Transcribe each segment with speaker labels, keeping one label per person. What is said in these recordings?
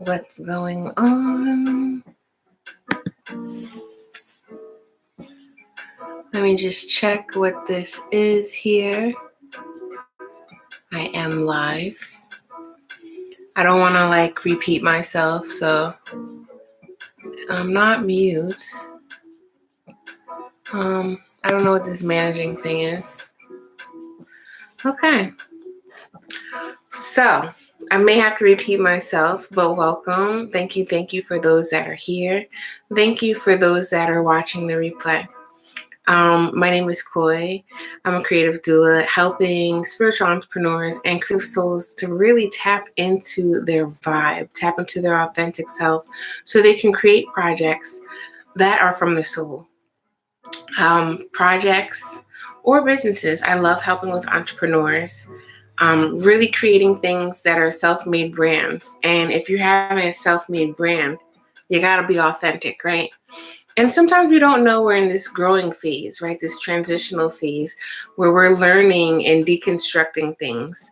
Speaker 1: what's going on. Let me just check what this is here. I am live. I don't want to repeat myself, so I'm not mute. I don't know what this managing thing is. Okay. So I may have to repeat myself, but welcome. Thank you for those that are here. Thank you for those that are watching the replay. My name is Quoy. I'm a creative doula helping spiritual entrepreneurs and creative souls to really tap into their vibe, tap into their authentic self so they can create projects that are from the soul. Projects or businesses. I love helping with entrepreneurs, really creating things that are self-made brands. And if you're having a self-made brand, you got to be authentic, right? And sometimes we don't know we're in this growing phase, right? This transitional phase where we're learning and deconstructing things.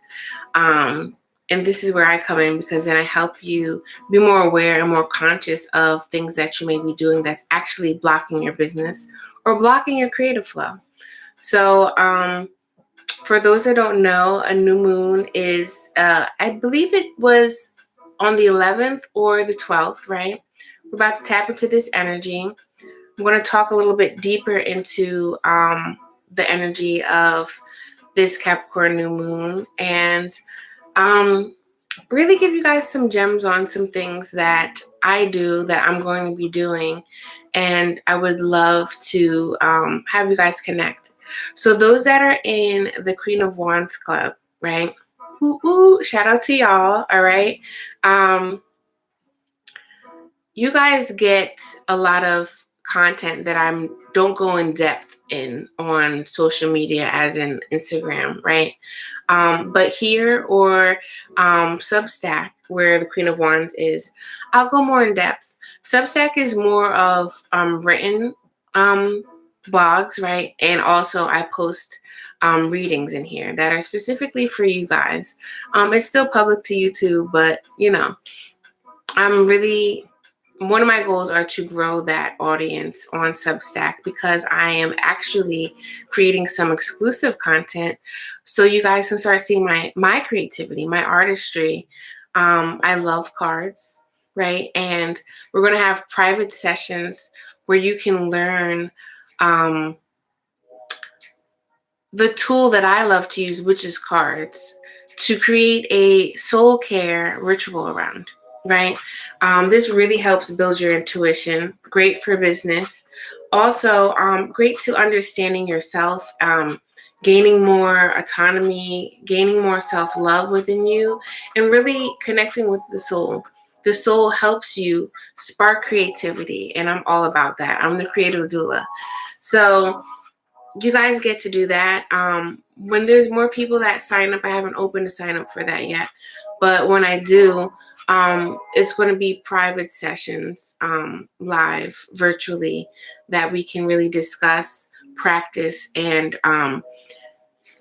Speaker 1: And this is where I come in, because then I help you be more aware and more conscious of things that you may be doing that's actually blocking your business or blocking your creative flow. So for those that don't know, a new moon is, I believe it was on the 11th or the 12th, right? We're about to tap into this energy. I'm going to talk a little bit deeper into the energy of this Capricorn new moon and really give you guys some gems on some things that I do that I'm going to be doing. And I would love to have you guys connect. So those that are in the Queen of Wands Club, right? Ooh, shout out to y'all, all right? You guys get a lot of content that I don't go in depth in on social media, as in Instagram, right? But here or Substack, where the Queen of Wands is, I'll go more in depth. Substack is more of written blogs, right? And also I post readings in here that are specifically for you guys. It's still public to YouTube, but one of my goals are to grow that audience on Substack, because I am actually creating some exclusive content so you guys can start seeing my creativity, my artistry. I love cards, right? And we're going to have private sessions where you can learn the tool that I love to use, which is cards, to create a soul care ritual around. Right? This really helps build your intuition. Great for business. Also, great to understanding yourself, gaining more autonomy, gaining more self-love within you, and really connecting with the soul. The soul helps you spark creativity, and I'm all about that. I'm the creative doula. So you guys get to do that. When there's more people that sign up, I haven't opened a sign up for that yet, but when I do, it's going to be private sessions, live, virtually, that we can really discuss, practice, and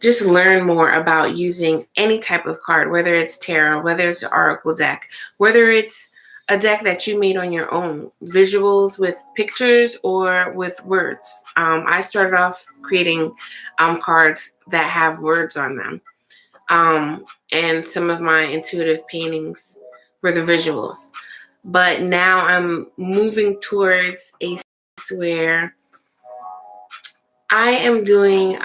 Speaker 1: just learn more about using any type of card, whether it's tarot, whether it's an oracle deck, whether it's a deck that you made on your own, visuals with pictures or with words. I started off creating cards that have words on them. And some of my intuitive paintings were the visuals. But now I'm moving towards a space where I am doing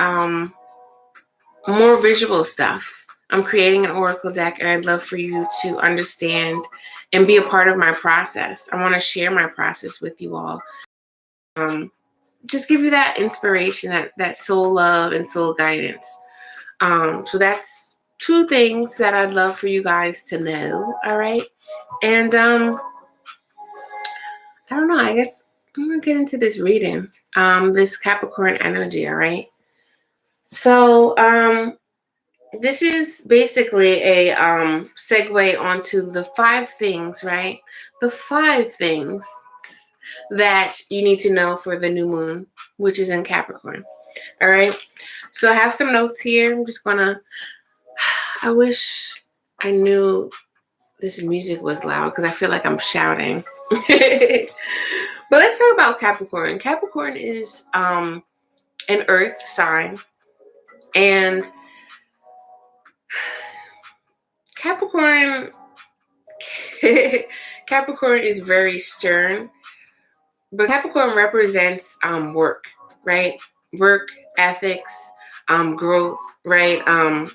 Speaker 1: more visual stuff. I'm creating an oracle deck, and I'd love for you to understand and be a part of my process. I want to share my process with you all. Just give you that inspiration, that soul love and soul guidance. So that's two things that I'd love for you guys to know. All right. And I don't know, I guess I'm going to get into this reading, this Capricorn energy. All right. So, this is basically a segue onto the 5 things, right? The 5 things that you need to know for the new moon, which is in Capricorn. All right. So I have some notes here. I'm just going to, I wish I knew This music was loud because I feel like I'm shouting. But let's talk about Capricorn. Capricorn is an earth sign, and Capricorn Capricorn is very stern, but Capricorn represents work, right? Work ethics, growth, right?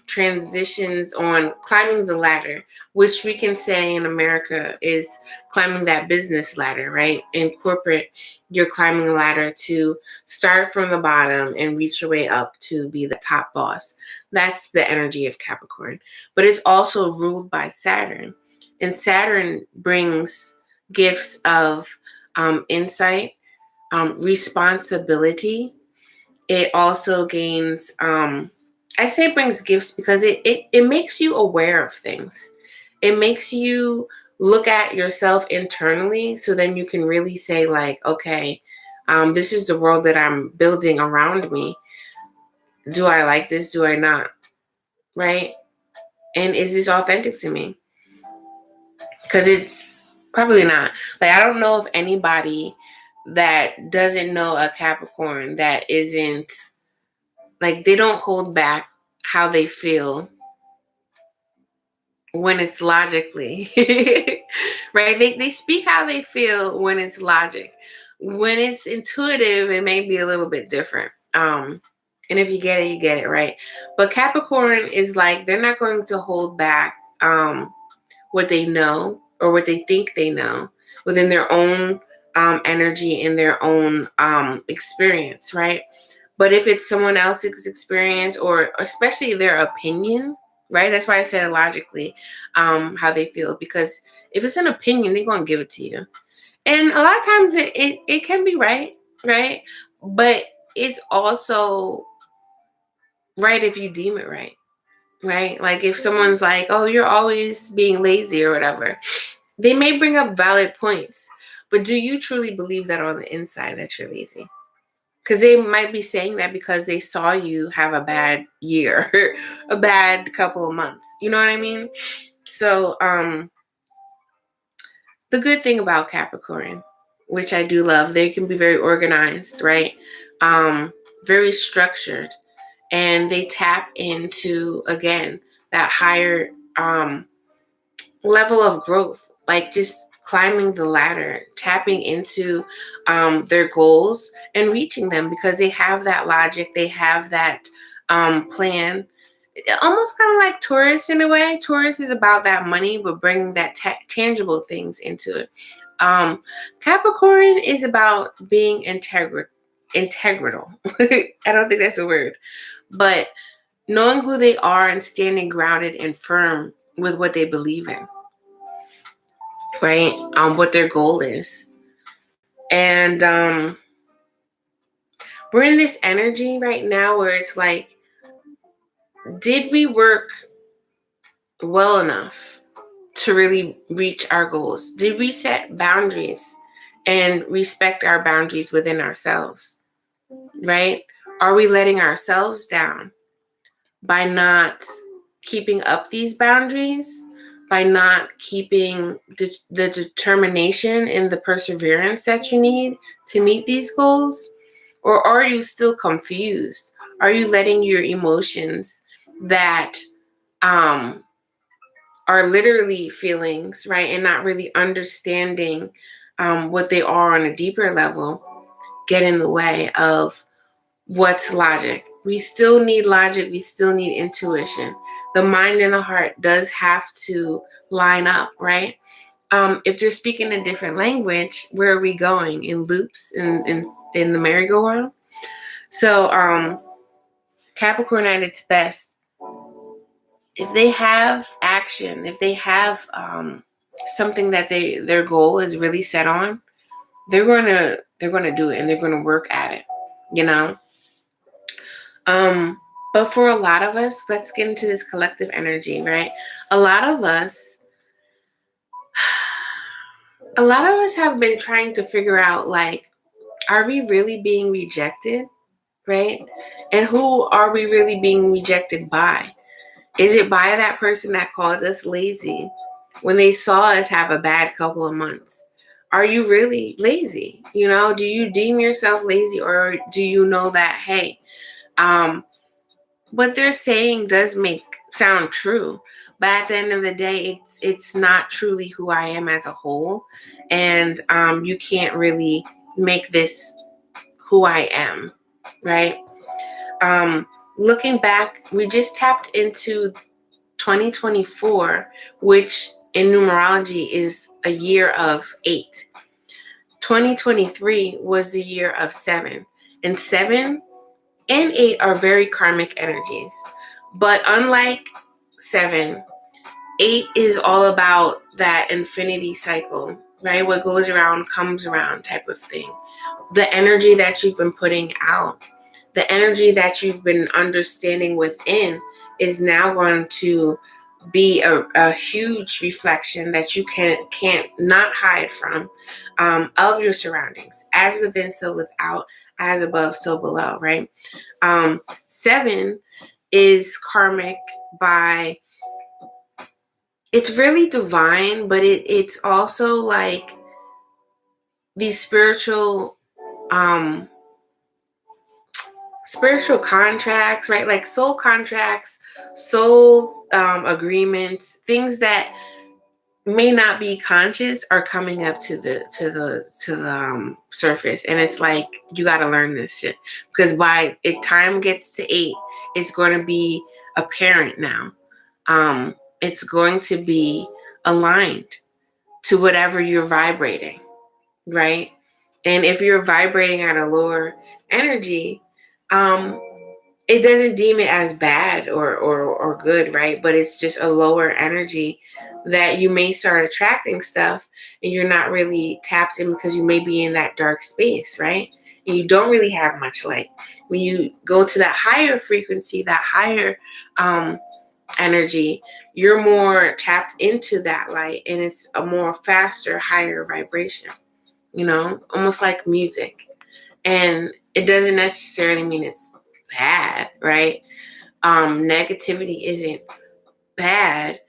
Speaker 1: Transitions on climbing the ladder, which we can say in America is climbing that business ladder, right? In corporate, you're climbing a ladder to start from the bottom and reach your way up to be the top boss. That's the energy of Capricorn. But it's also ruled by Saturn. And Saturn brings gifts of insight, responsibility. It also gains, I say brings gifts because it makes you aware of things. It makes you look at yourself internally, so then you can really say like, okay, this is the world that I'm building around me. Do I like this? Do I not? Right? And is this authentic to me? Because it's probably not. Like, I don't know of anybody that doesn't know a Capricorn that isn't, like, they don't hold back how they feel when it's logically, right? They speak how they feel when it's logic. When it's intuitive, it may be a little bit different. And if you get it, you get it, right? But Capricorn is like, they're not going to hold back what they know or what they think they know within their own energy and their own experience, right? But if it's someone else's experience or especially their opinion, right? That's why I said logically how they feel, because if it's an opinion, they're going to give it to you. And a lot of times it can be right? But it's also right if you deem it right? Like if someone's like, oh, you're always being lazy or whatever, they may bring up valid points. But do you truly believe that on the inside that you're lazy? Because they might be saying that because they saw you have a bad year, a bad couple of months. You know what I mean? So the good thing about Capricorn, which I do love, they can be very organized, right? Very structured. And they tap into, again, that higher level of growth, like just climbing the ladder, tapping into their goals and reaching them because they have that logic, they have that plan. Almost kind of like Taurus in a way. Taurus is about that money, but bringing that tangible things into it. Capricorn is about being integral. I don't think that's a word, but knowing who they are and standing grounded and firm with what they believe in, right? What their goal is. And we're in this energy right now where it's like, did we work well enough to really reach our goals? Did we set boundaries and respect our boundaries within ourselves, right? Are we letting ourselves down by not keeping up these boundaries, by not keeping the determination and the perseverance that you need to meet these goals? Or are you still confused? Are you letting your emotions that are literally feelings, right, and not really understanding what they are on a deeper level, get in the way of what's logic? We still need logic. We still need intuition. The mind and the heart does have to line up, right? If they're speaking a different language, where are we going? In loops, in the merry-go-round? So Capricorn at its best, if they have action, if they have something that their goal is really set on, they're gonna do it and they're gonna work at it, you know. But for a lot of us, let's get into this collective energy, right? A lot of us have been trying to figure out, like, are we really being rejected, right? And who are we really being rejected by? Is it by that person that called us lazy? when they saw us have a bad couple of months. Are you really lazy? Do you deem yourself lazy, or do you know that, hey, what they're saying does sound true, but at the end of the day, it's not truly who I am as a whole, and you can't really make this who I am, right? Looking back, we just tapped into 2024, which in numerology is a year of 8. 2023 was the year of 7, and 7 and 8 are very karmic energies. But unlike 7, 8 is all about that infinity cycle, right? What goes around comes around type of thing. The energy that you've been putting out, the energy that you've been understanding within is now going to be a huge reflection that you can't not hide from, of your surroundings. As within, so without. As above, so below, right? 7 is karmic by, it's really divine, but it's also like these spiritual contracts, right? Like soul contracts, soul agreements, things that may not be conscious are coming up to the surface, and it's like you got to learn this shit, because by if time gets to 8, it's going to be apparent now. It's going to be aligned to whatever you're vibrating, right? And if you're vibrating at a lower energy, it doesn't deem it as bad or good, right? But it's just a lower energy that you may start attracting stuff, and you're not really tapped in because you may be in that dark space, right? And you don't really have much light. When you go to that higher frequency, that higher energy, you're more tapped into that light, and it's a more faster, higher vibration, almost like music. And it doesn't necessarily mean it's bad, right? Negativity isn't bad,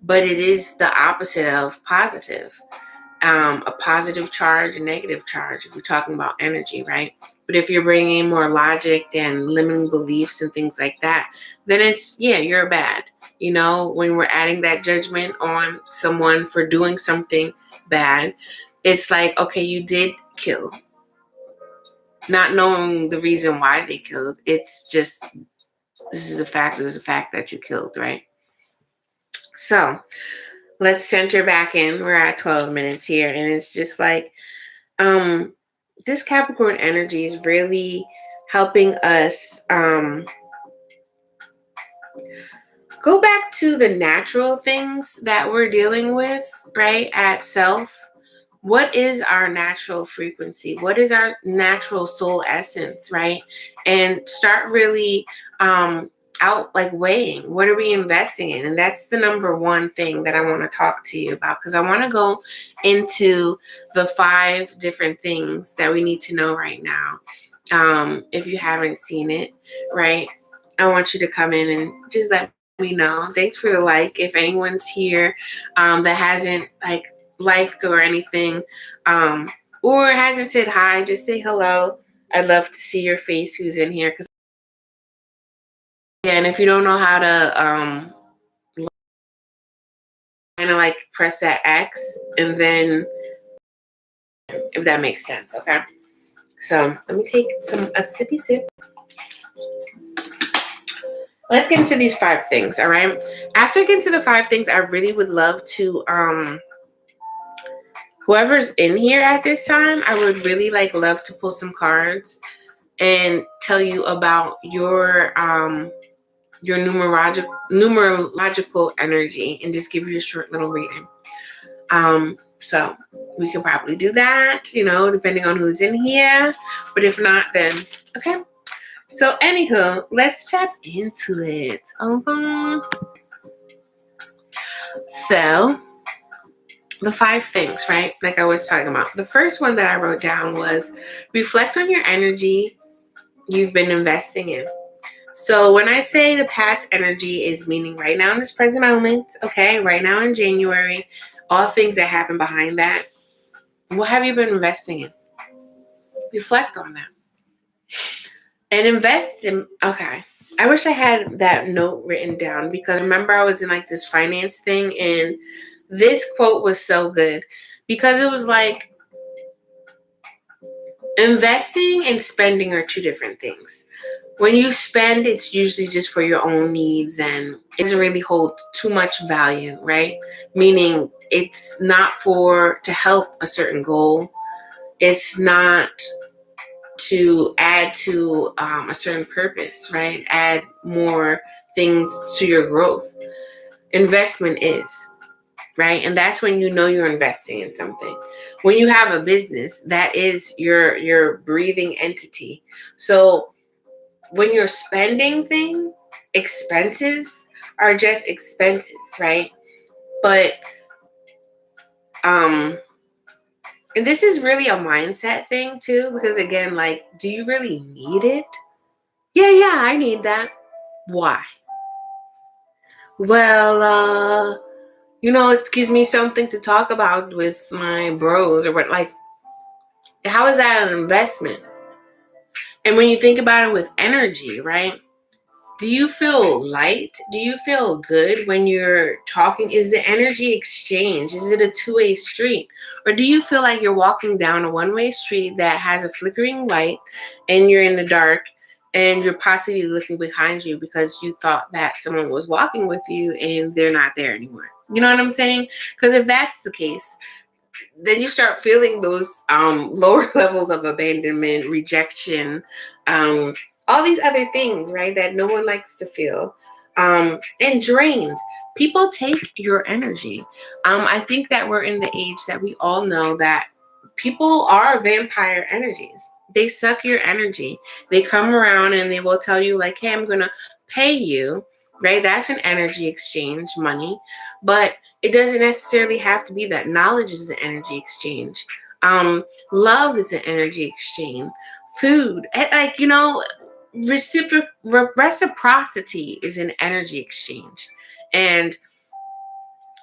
Speaker 1: but it is the opposite of positive. A positive charge, a negative charge, if we're talking about energy, right? But if you're bringing more logic and limiting beliefs and things like that, then it's, you're bad. When we're adding that judgment on someone for doing something bad, it's like, okay, you did kill. Not knowing the reason why they killed. It's just, this is a fact that you killed, right? So let's center back in. We're at 12 minutes here, and it's just like, this Capricorn energy is really helping us go back to the natural things that we're dealing with, right? At self. What is our natural frequency? What is our natural soul essence, right? And start really out like weighing, what are we investing in? And that's the number one thing that I want to talk to you about, because I want to go into the 5 different things that we need to know right now. If you haven't seen it, right, I want you to come in and just let me know. Thanks for the like. If anyone's here that hasn't liked or anything, or hasn't said hi, just say hello. I'd love to see your face who's in here. And if you don't know how to kind of like press that X, and then, if that makes sense, okay? So let me take a sippy sip. Let's get into these 5 things, all right? After I get into the 5 things, I really would love to whoever's in here at this time, I would really love to pull some cards and tell you about your numerological energy, and just give you a short little reading. So we can probably do that, depending on who's in here. But if not, then okay. So anywho, let's tap into it. So the 5 things, right? Like I was talking about. The first one that I wrote down was reflect on your energy you've been investing in. So when I say the past energy is meaning right now in this present moment, okay, right now in January, all things that happen behind that, what have you been investing in? Reflect on that. And invest in, okay. I wish I had that note written down, because I remember I was in like this finance thing, and this quote was so good, because it was like, investing and spending are two different things. When you spend, it's usually just for your own needs and it doesn't really hold too much value, right? Meaning it's not to help a certain goal. It's not to add to a certain purpose, right? Add more things to your growth. Investment is, right? And that's when you know you're investing in something. When you have a business, that is your breathing entity. So when you're spending things, expenses are just expenses, right? But and this is really a mindset thing too, because again, like, do you really need it? Yeah, I need that. Why? Well, it gives me something to talk about with my bros or what. Like, how is that an investment? And when you think about it with energy, right? Do you feel light? Do you feel good when you're talking? Is the energy exchange? Is it a two-way street? Or do you feel like you're walking down a one-way street that has a flickering light and you're in the dark and you're possibly looking behind you because you thought that someone was walking with you and they're not there anymore? You know what I'm saying? Because if that's the case, then you start feeling those lower levels of abandonment, rejection, all these other things, right, that no one likes to feel, and drained. People take your energy. I think that we're in the age that we all know that people are vampire energies. They suck your energy. They come around and they will tell you, like, hey, I'm going to pay you, right? That's an energy exchange, money. But it doesn't necessarily have to be that. Knowledge is an energy exchange. Love is an energy exchange. Food, like, reciprocity is an energy exchange. And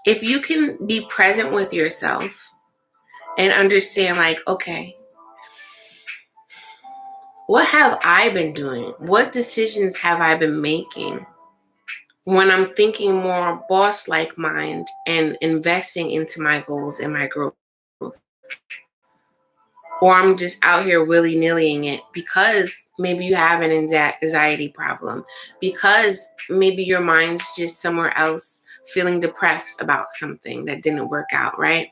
Speaker 1: if you can be present with yourself and understand, like, okay, what have I been doing? What decisions have I been making when I'm thinking more boss-like mind and investing into my goals and my growth? Or I'm just out here willy-nillying it because maybe you have an anxiety problem, because maybe your mind's just somewhere else feeling depressed about something that didn't work out, right?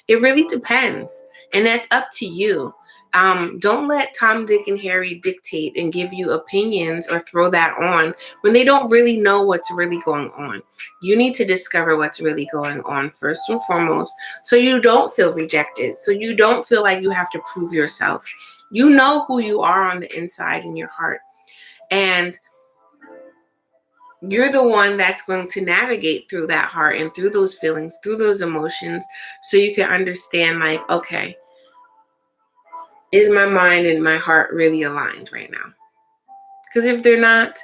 Speaker 1: It really depends. And that's up to you. Don't let Tom, Dick, and Harry dictate and give you opinions or throw that on when they don't really know what's really going on. You need to discover what's really going on first and foremost, so you don't feel rejected, so you don't feel like you have to prove yourself. You know who you are on the inside in your heart. And you're the one that's going to navigate through that heart and through those feelings, through those emotions, so you can understand, like, okay, is my mind and my heart really aligned right now? Because if they're not,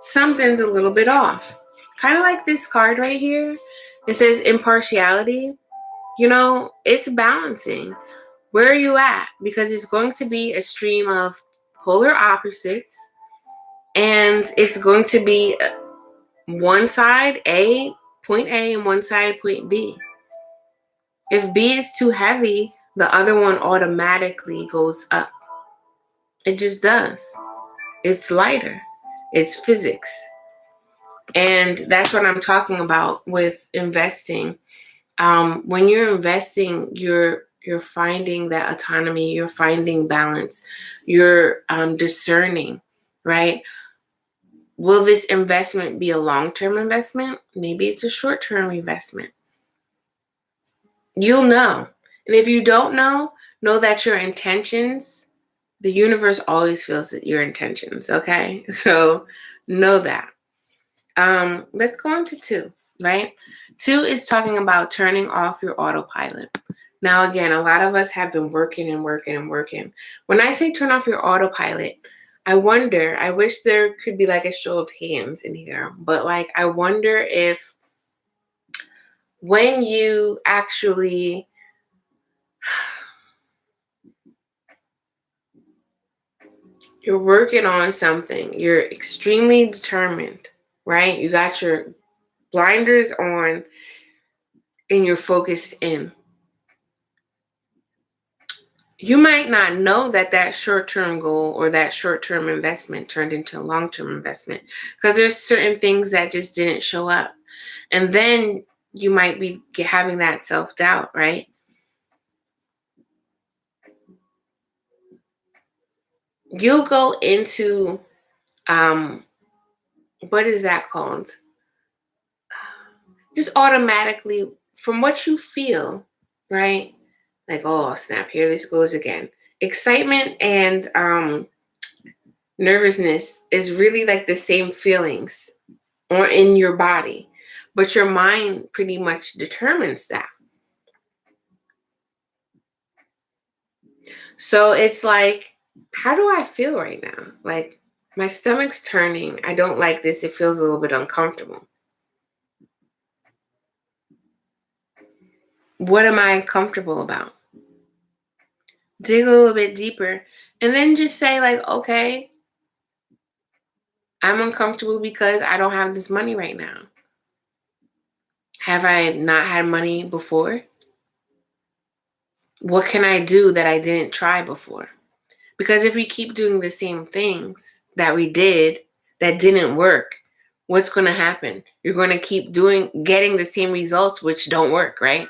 Speaker 1: something's a little bit off. Kind of like this card right here. It says impartiality. It's balancing. Where are you at? Because it's going to be a stream of polar opposites. And it's going to be one side point A, and one side point B. If B is too heavy, the other one automatically goes up. It just does. It's lighter. It's physics. And that's what I'm talking about with investing. When you're investing, you're finding that autonomy, you're finding balance, you're discerning, right? Will this investment be a long-term investment? Maybe it's a short-term investment. You'll know. And if you don't know that your intentions, the universe always feels that your intentions, okay? So know that. Let's go on to 2, right? 2 is talking about turning off your autopilot. Now, again, a lot of us have been working and working and working. When I say turn off your autopilot, I wonder, I wish there could be like a show of hands in here, but like, I wonder if when you actually you're working on something, you're extremely determined, right? You got your blinders on and you're focused in. You might not know that that short-term goal or that short-term investment turned into a long-term investment because there's certain things that just didn't show up. And then you might be having that self-doubt, right? You'll go into, what is that called? Just automatically from what you feel, right? Like, oh, snap, here this goes again. Excitement and nervousness is really like the same feelings or in your body, but your mind pretty much determines that. So it's like, how do I feel right now? Like, my stomach's turning. I don't like this. It feels a little bit uncomfortable. What am I uncomfortable about? Dig a little bit deeper and then just say, like, okay, I'm uncomfortable because I don't have this money right now. Have I not had money before? What can I do that I didn't try before? Because if we keep doing the same things that we did that didn't work, what's going to happen? You're going to keep getting the same results, which don't work, right?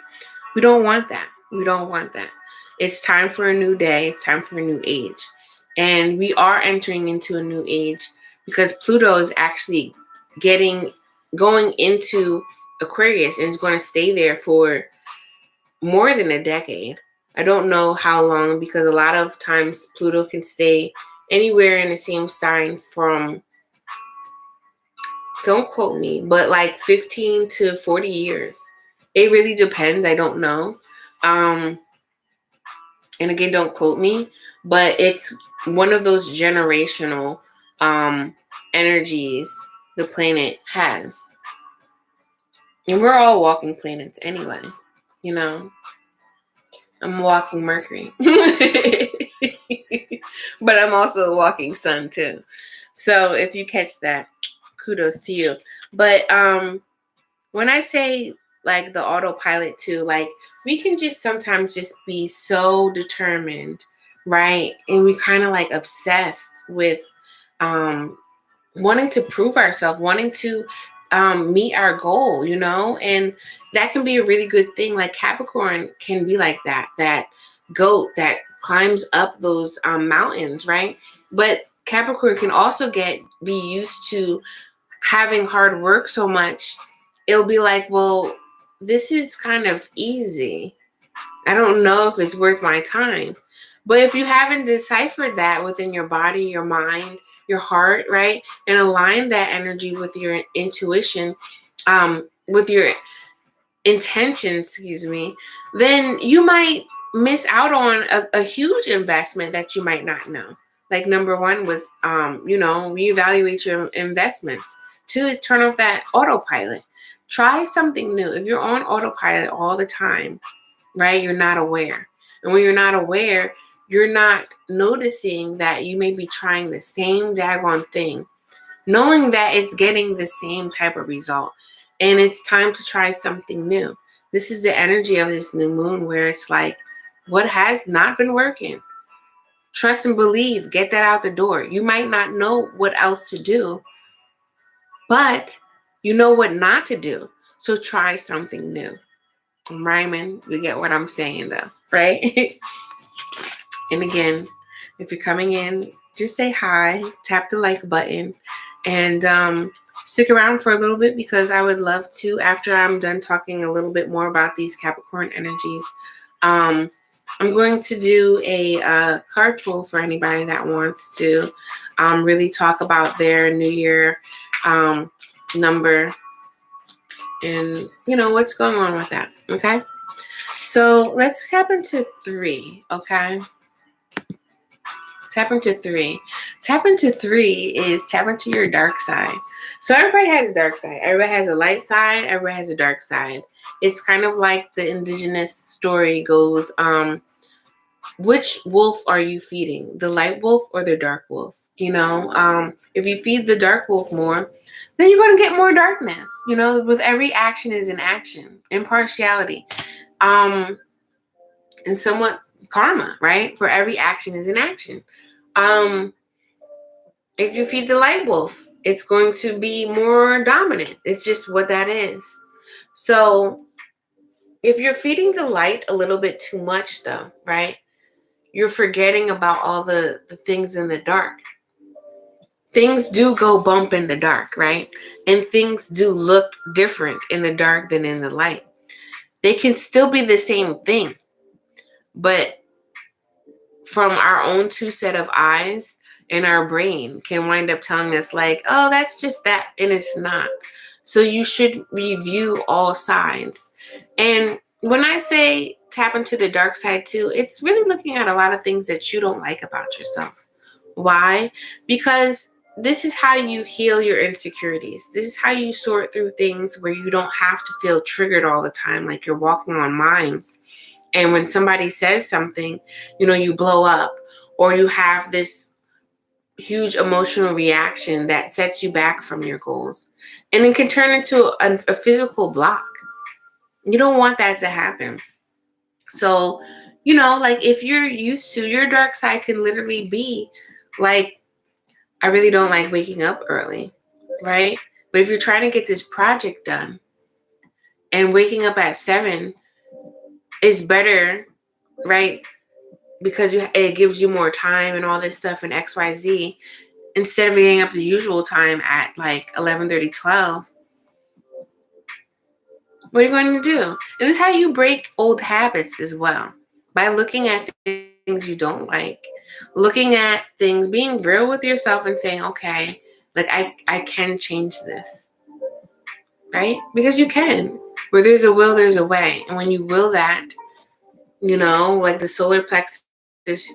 Speaker 1: We don't want that. We don't want that. It's time for a new day. It's time for a new age. And we are entering into a new age because Pluto is actually going into Aquarius and is going to stay there for more than a decade. I don't know how long because a lot of times Pluto can stay anywhere in the same sign from, don't quote me, but like 15 to 40 years. It really depends. I don't know. And again, don't quote me, but it's one of those generational energies the planet has. And we're all walking planets anyway, you know. I'm a walking Mercury. But I'm also a walking sun too. So if you catch that, kudos to you. But when I say like the autopilot too, like we can just sometimes just be so determined, right? And we kind of like obsessed with wanting to prove ourselves, wanting to meet our goal, you know, and that can be a really good thing. Like Capricorn can be like that goat that climbs up those mountains, right? But Capricorn can also be used to having hard work so much. It'll be like, well, this is kind of easy. I don't know if it's worth my time. But if you haven't deciphered that within your body, your mind, your heart, right, and align that energy with your intuition, with your intention, excuse me, then you might miss out on a huge investment that you might not know. Like number one was, reevaluate your investments. Two is turn off that autopilot. Try something new. If you're on autopilot all the time, right, you're not aware. And when you're not aware, you're not noticing that you may be trying the same daggone thing, knowing that it's getting the same type of result. And it's time to try something new. This is the energy of this new moon where it's like, what has not been working? Trust and believe, get that out the door. You might not know what else to do, but you know what not to do. So try something new. I'm rhyming. You get what I'm saying though, right? And again, if you're coming in, just say hi, tap the like button, and stick around for a little bit because I would love to, after I'm done talking a little bit more about these Capricorn energies, I'm going to do a card pull for anybody that wants to really talk about their New Year number and, what's going on with that, okay? So let's tap into 3, okay? Tap into 3. Tap into 3 is tap into your dark side. So everybody has a dark side. Everybody has a light side. Everybody has a dark side. It's kind of like the indigenous story goes, which wolf are you feeding? The light wolf or the dark wolf? You know, if you feed the dark wolf more, then you're going to get more darkness. You know, with every action is an action. Impartiality. And somewhat karma, right? For every action is an action. If you feed the light wolf, it's going to be more dominant. It's just what that is. So if you're feeding the light a little bit too much, though, right? You're forgetting about all the things in the dark. Things do go bump in the dark, right? And things do look different in the dark than in the light. They can still be the same thing, but from our own two set of eyes and our brain can wind up telling us like, oh, that's just that, and it's not. So you should review all sides. And when I say tap into the dark side too, it's really looking at a lot of things that you don't like about yourself. Why? Because this is how you heal your insecurities. This is how you sort through things where you don't have to feel triggered all the time, like you're walking on mines. And when somebody says something, you know, you blow up, or you have this huge emotional reaction that sets you back from your goals. And it can turn into a physical block. You don't want that to happen. So, you know, like if you're used to, your dark side can literally be like, I really don't like waking up early, right? But if you're trying to get this project done and waking up at 7 is better, right? Because it gives you more time and all this stuff and XYZ, instead of getting up the usual time at like 11:30, 12. What are you going to do? And this is how you break old habits as well. By looking at things you don't like, looking at things, being real with yourself and saying, okay, like I can change this, right? Because you can. Where there's a will, there's a way. And when you will that, you know, like the solar plexus,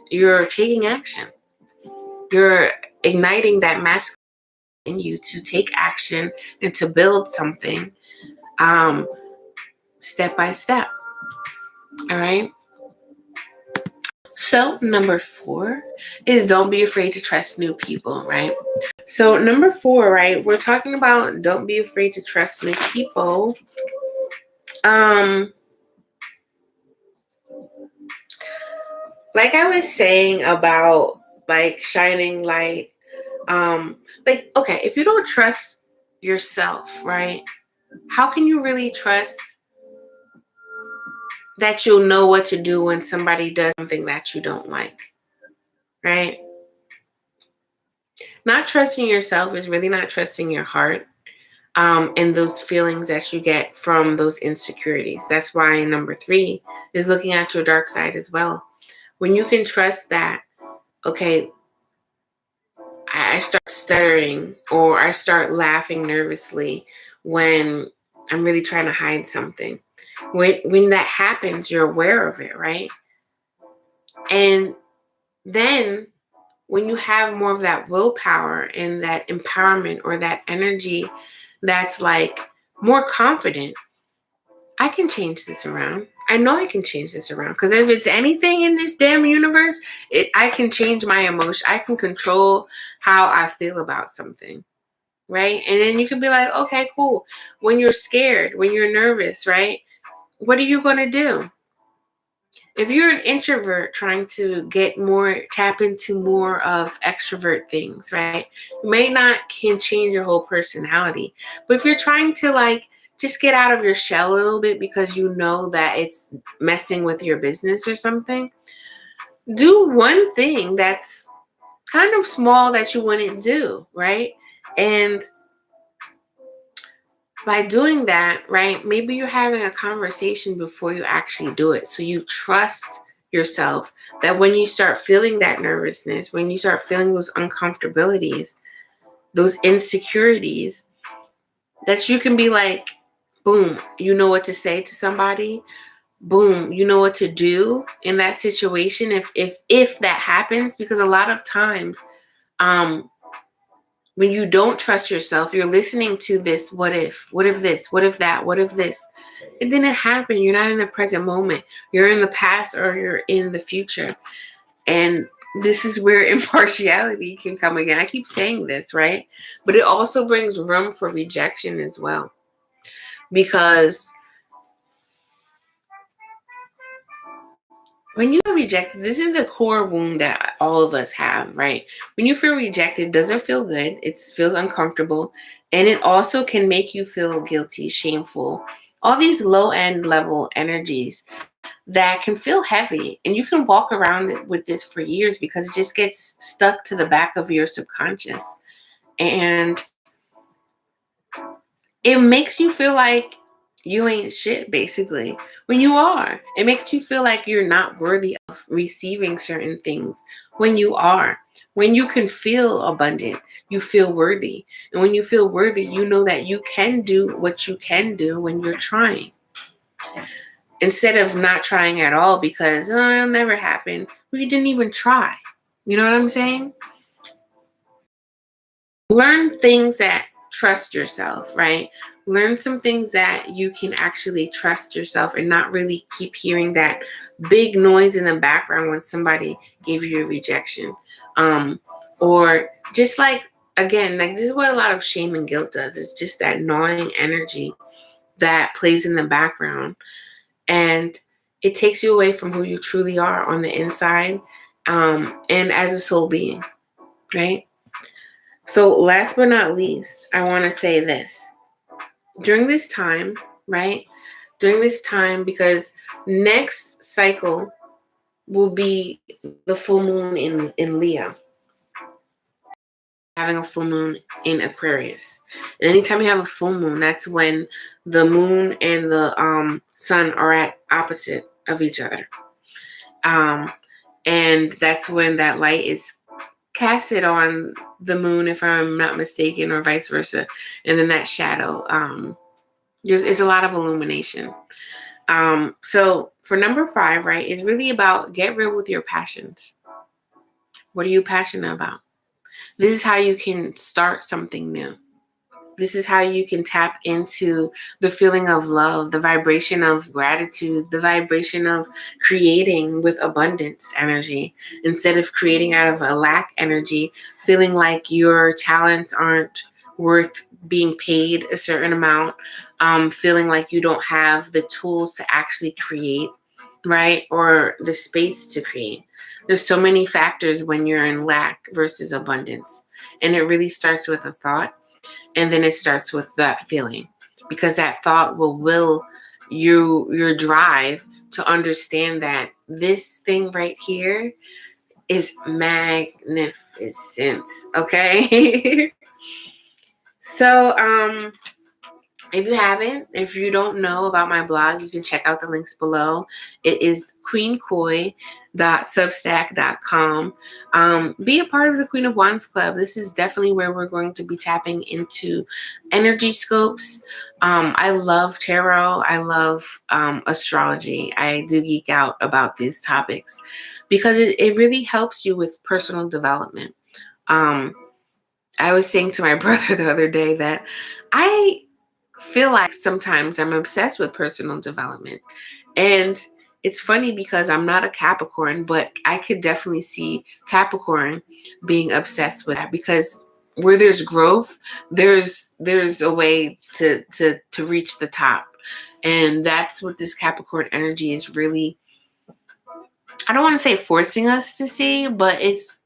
Speaker 1: you're taking action. You're igniting that masculine in you to take action and to build something step by step. All right. So number 4 is don't be afraid to trust new people, right? So number 4, right, we're talking about don't be afraid to trust new people. Like I was saying about like shining light, like, okay, if you don't trust yourself, right, how can you really trust that you'll know what to do when somebody does something that you don't like, right? Not trusting yourself is really not trusting your heart, and those feelings that you get from those insecurities. That's why number 3 is looking at your dark side as well. When you can trust that, okay, I start stuttering or I start laughing nervously when I'm really trying to hide something. When that happens, you're aware of it, right? And then when you have more of that willpower and that empowerment or that energy that's like more confident, I can change this around. I know I can change this around, because if it's anything in this damn universe, I can change my emotion. I can control how I feel about something, right? And then you can be like, okay, cool. When you're scared, when you're nervous, right? What are you going to do? If you're an introvert trying to tap into more of extrovert things, right? You may not can change your whole personality. But if you're trying to like just get out of your shell a little bit because you know that it's messing with your business or something, do one thing that's kind of small that you wouldn't do, right? And by doing that, right, maybe you're having a conversation before you actually do it. So you trust yourself that when you start feeling that nervousness, when you start feeling those uncomfortabilities, those insecurities, that you can be like, boom, you know what to say to somebody. boom, you know what to do in that situation if that happens. Because a lot of times, when you don't trust yourself, you're listening to this what if this, what if that, what if this. It didn't happen. You're not in the present moment. You're in the past or you're in the future. And this is where impartiality can come again. I keep saying this, right? But it also brings room for rejection as well. Because when you feel rejected, this is a core wound that all of us have, right? When you feel rejected, it doesn't feel good. It feels uncomfortable. And it also can make you feel guilty, shameful. All these low end level energies that can feel heavy. And you can walk around with this for years because it just gets stuck to the back of your subconscious. And it makes you feel like you ain't shit, basically, when you are. It makes you feel like you're not worthy of receiving certain things when you are. When you can feel abundant, you feel worthy. And when you feel worthy, you know that you can do what you can do when you're trying. Instead of not trying at all because, oh, it'll never happen. Well, you didn't even try. You know what I'm saying? Learn things that trust yourself, right? Learn some things that you can actually trust yourself and not really keep hearing that big noise in the background when somebody gave you a rejection. Or just like, again, like this is what a lot of shame and guilt does. It's just that gnawing energy that plays in the background. And it takes you away from who you truly are on the inside, and as a soul being, right? So last but not least, I want to say this. During this time, right? During this time, because next cycle will be the full moon in Leo, having a full moon in Aquarius. And anytime you have a full moon, that's when the moon and the sun are at opposite of each other. And that's when that light is casted on the moon, if I'm not mistaken, or vice versa. And then that shadow, there's a lot of illumination. So for number 5, right, is really about get real with your passions. What are you passionate about? This is how you can start something new. This is how you can tap into the feeling of love, the vibration of gratitude, the vibration of creating with abundance energy instead of creating out of a lack energy, feeling like your talents aren't worth being paid a certain amount, feeling like you don't have the tools to actually create, right? Or the space to create. There's so many factors when you're in lack versus abundance. And it really starts with a thought. And then it starts with that feeling, because that thought will your drive to understand that this thing right here is magnificent. Okay. So if you don't know about my blog, you can check out the links below. It is queenquoy.substack.com. Be a part of the Queen of Wands Club. This is definitely where we're going to be tapping into energy scopes. I love tarot. I love astrology. I do geek out about these topics because it really helps you with personal development. I was saying to my brother the other day that I feel like sometimes I'm obsessed with personal development. And it's funny because I'm not a Capricorn, but I could definitely see Capricorn being obsessed with that, because where there's growth, there's a way to reach the top. And that's what this Capricorn energy is really, I don't want to say forcing us to see, but it's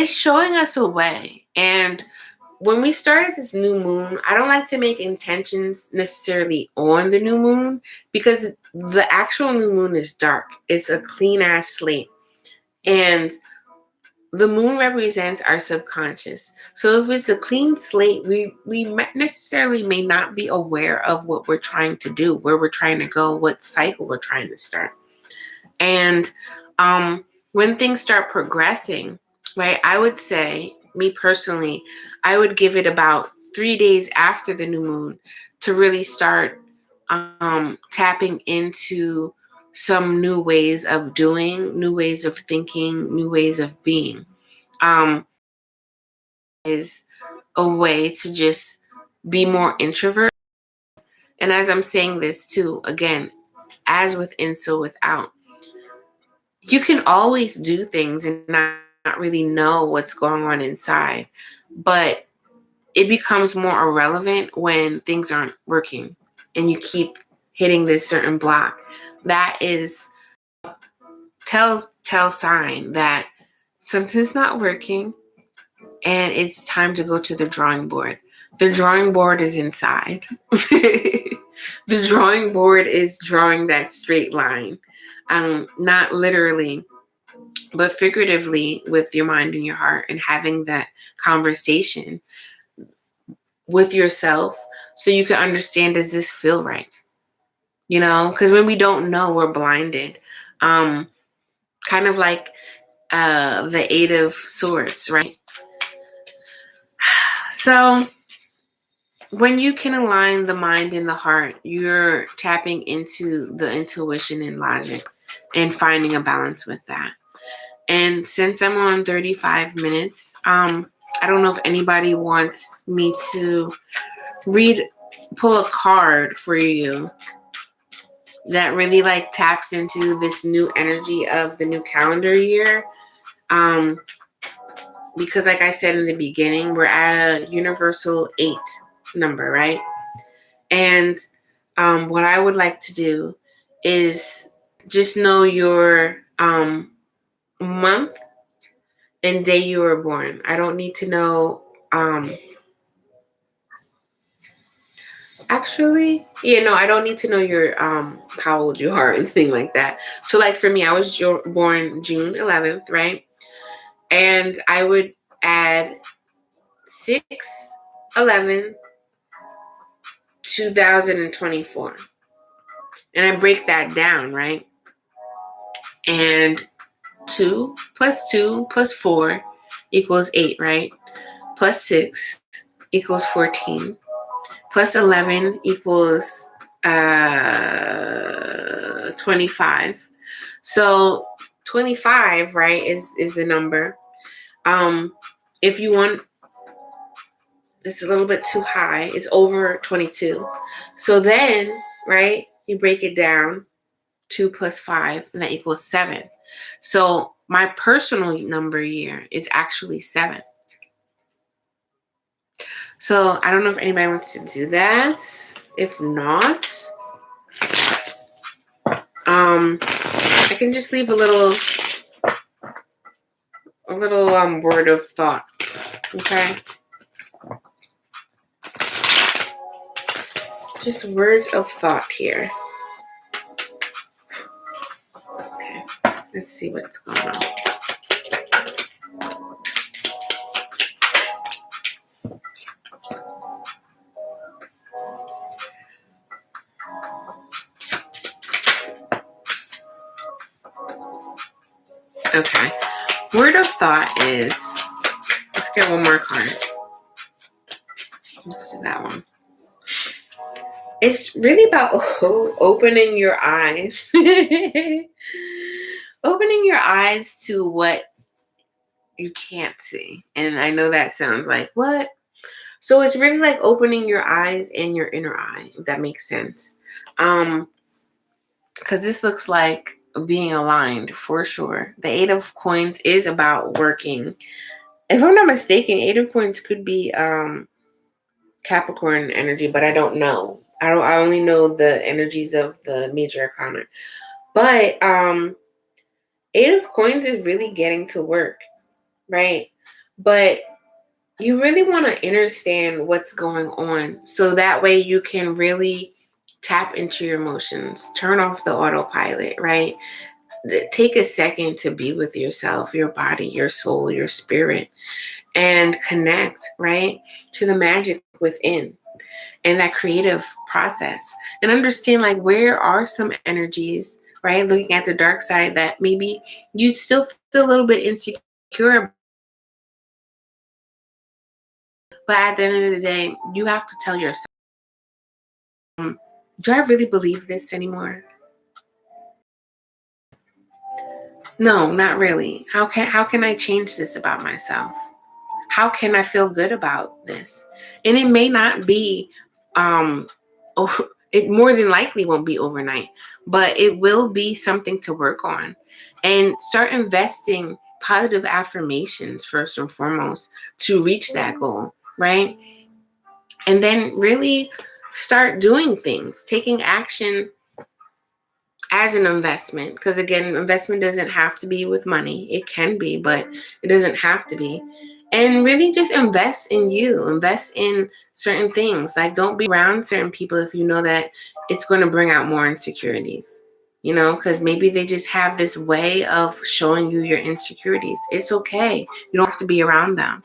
Speaker 1: showing us a way. And when we started this new moon, I don't like to make intentions necessarily on the new moon, because the actual new moon is dark. It's a clean ass slate. And the moon represents our subconscious. So if it's a clean slate, we necessarily may not be aware of what we're trying to do, where we're trying to go, what cycle we're trying to start. And when things start progressing, right, I would say, me personally, I would give it about 3 days after the new moon to really start tapping into some new ways of doing, new ways of thinking, new ways of being. Is a way to just be more introvert. And as I'm saying this too, again, as within, so without. You can always do things and not really know what's going on inside, but it becomes more irrelevant when things aren't working and you keep hitting this certain block. That is tell sign that something's not working and it's time to go to the drawing board. The drawing board is inside. The drawing board is drawing that straight line. Not literally, but figuratively, with your mind and your heart, and having that conversation with yourself so you can understand, does this feel right? You know, because when we don't know, we're blinded. Kind of like the Eight of Swords, right? So when you can align the mind and the heart, you're tapping into the intuition and logic and finding a balance with that. And since I'm on 35 minutes, I don't know if anybody wants me to pull a card for you that really like taps into this new energy of the new calendar year. Because like I said in the beginning, we're at a universal 8 number, right? And what I would like to do is just know your month and day you were born. I don't need to know. I don't need to know your how old you are or anything like that. So like for me, I was born June 11th, right? And I would add 6/11/2024. And I break that down, right? And 2 plus 2 plus 4 equals 8, right? Plus 6 equals 14. Plus 11 equals 25. So 25, right, is the number. If you want, it's a little bit too high. It's over 22. So then, right, you break it down. 2 plus 5, and that equals 7. So my personal number year is actually 7. So I don't know if anybody wants to do that. If not, I can just leave a little word of thought. Okay. Just words of thought here. Okay. Let's see what's going on. Okay. Word of thought is, let's get one more card. Let's do that one. It's really about opening your eyes. Opening your eyes to what you can't see. And I know that sounds like, what? So it's really like opening your eyes and your inner eye, if that makes sense. Because this looks like being aligned for sure. The 8 of Coins is about working. If I'm not mistaken, 8 of Coins could be Capricorn energy, but I don't know. I only know the energies of the major arcana. But 8 of Coins is really getting to work, right? But you really want to understand what's going on so that way you can really tap into your emotions, turn off the autopilot, right? Take a second to be with yourself, your body, your soul, your spirit, and connect, right, to the magic within and that creative process, and understand like where are some energies, right, looking at the dark side that maybe you still feel a little bit insecure. But at the end of the day, you have to tell yourself, do I really believe this anymore? No, not really. How can I change this about myself? How can I feel good about this? And it may not be it more than likely won't be overnight, but it will be something to work on. And start investing positive affirmations first and foremost to reach that goal, right? And then really start doing things, taking action as an investment. Because again, investment doesn't have to be with money. It can be, but it doesn't have to be. And really just invest in you, invest in certain things. Like, don't be around certain people if you know that it's going to bring out more insecurities, because maybe they just have this way of showing you your insecurities. It's okay. You don't have to be around them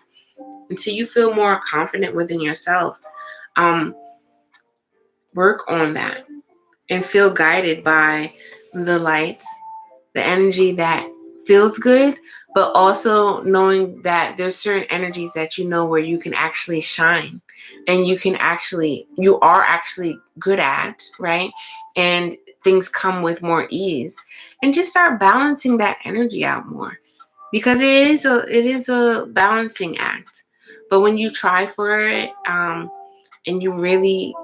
Speaker 1: until you feel more confident within yourself. Um, Work on that and feel guided by the light, the energy that feels good, but also knowing that there's certain energies that where you can actually shine and you are actually good at, right? And things come with more ease. And just start balancing that energy out more, because it is a balancing act. But when you try for it, and you really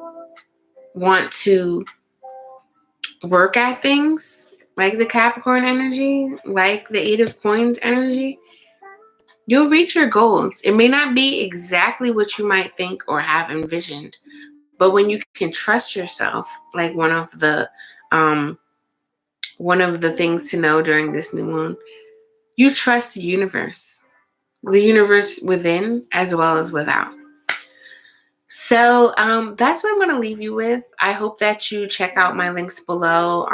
Speaker 1: want to work at things like the Capricorn energy, like the Eight of Coins energy, you'll reach your goals. It may not be exactly what you might think or have envisioned, but when you can trust yourself, like one of the things to know during this new moon, you trust the universe within as well as without. So that's what I'm going to leave you with. I hope that you check out my links below.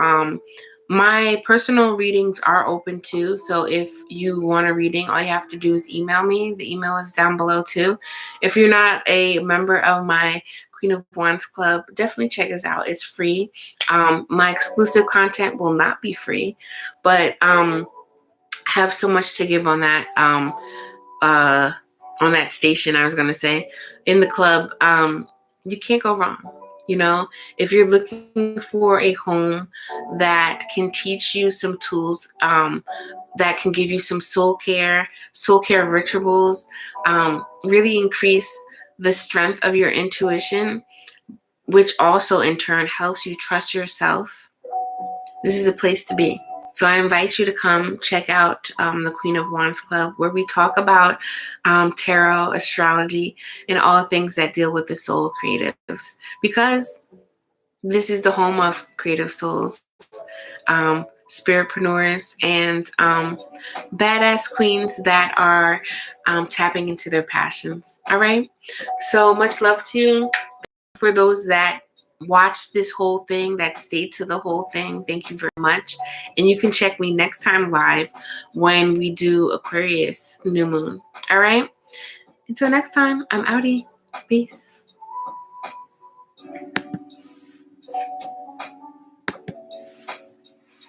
Speaker 1: My personal readings are open too. So if you want a reading, all you have to do is email me. The email is down below too. If you're not a member of my Queen of Wands Club, definitely check us out. It's free. My exclusive content will not be free, but have so much to give on that. On that station, I was going to say, in the club, you can't go wrong. If you're looking for a home that can teach you some tools, that can give you some soul care rituals, really increase the strength of your intuition, which also in turn helps you trust yourself, this is a place to be. So I invite you to come check out the Queen of Wands Club, where we talk about tarot, astrology, and all things that deal with the soul creatives. Because this is the home of creative souls, spiritpreneurs, and badass queens that are tapping into their passions. All right? So much love to you. For those that watched this whole thing, that stayed to the whole thing, thank you very much. And you can check me next time live when we do Aquarius new moon. All right? Until next time, I'm outie. Peace.